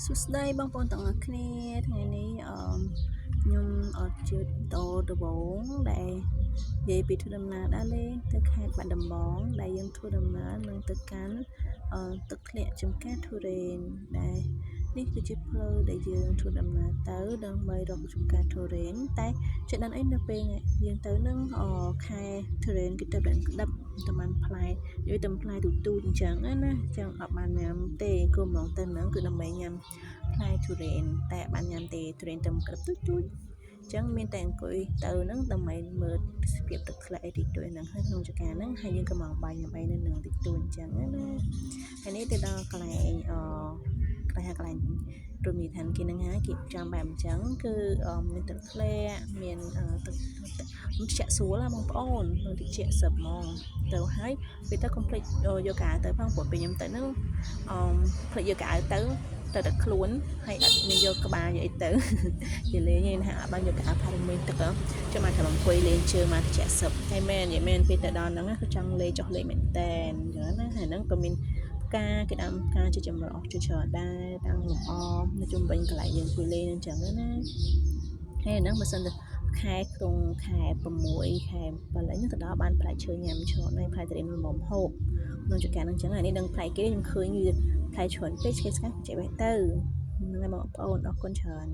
សួស្តីបងប្អូនទាំងអស់គ្នាថ្ងៃនេះខ្ញុំអត់ជឿតដំបងដែលនិយាយពីធ្វើដំណើរដើរលេងទៅខេត្តបាត់ដំបងដែលយើងធ្វើដំណើរនឹងទៅកាន់ទឹកធ្លាក់ចំការទុរេនដែលនេះគឺជាផ្លូវដែលយើងធ្វើដំណើរទៅដើម្បីរកចំការទុរេនតែជាដល់អីនៅពេលយើងទៅនឹងខែទុរេនគេទៅដល់ក្តាប់តែបានផ្លែនិយាយតែផ្លែទូចអញ្ចឹងណាអញ្ចឹងអត់បានញ៉ាំទេគោលមកទៅនឹងគឺដើម្បីញ៉ាំផ្លែទុរេនតែបានញ៉ាំទេទុរេនតែក្តាប់ទូចអញ្ចឹងមានតែអង្គុយទៅនឹងដើម្បីមើលស្ពាបទឹកធ្លាក់អីតិចតួចហ្នឹងហើយក្នុងចកាហ្នឹងហើយយើងក៏មកបាយញ៉ាំអីនៅនឹងតិចតួចអញ្ចឹងណាហើយនេះទៅដល់កន្លែងកន្លែងរមណីយដ្ឋានគេនឹងហើយគេចាំបែបអញ្ចឹងគឺមានទឹកធ្លាក់មានទឹកជែកស្រួលបងប្អូននៅតិចសឹបហ្មងទៅហើយពេលទៅកុំភ្លេចយកកាវទៅផងព្រោះពេលខ្ញុំទៅហ្នឹងភ្លេចយកកាវទៅតែខ្លួនហើយអត់មានយកក្បាលយកអីទៅនិយាយលេងឯណាអត់បានយកកាវផារមីទឹកចាំមកតែអង្គុយលេងជើងមកតិចសឹបហើយមែននិយាយមែនពេលទៅដល់ហ្នឹងគឺចង់លេងចុះលេងមែនតែនអញ្ចឹងណាហើយហ្នឹងក៏មានគេដាំផ្កាជាចម្រុះជាច្រើនដែរតាំងលំអនៅជុំវិញកន្លែងយើងអង្គុយលេងអញ្ចឹងណាហើយហ្នឹងបើសិនទៅខែក្នុងខែ6ខែ7ហ្នឹងទៅដល់បានផ្លែឈើញ៉ាំច្រើនហើយផ្លែទុរេនល្មមហូបក្នុងចកាហ្នឹងអញ្ចឹងហើយនេះដឹងផ្លែគេខ្ញុំឃើញវាផ្លែច្រើនពេកស្គាល់ចេះបេះទៅហ្នឹងហើយបងប្អូនអរគុណច្រើន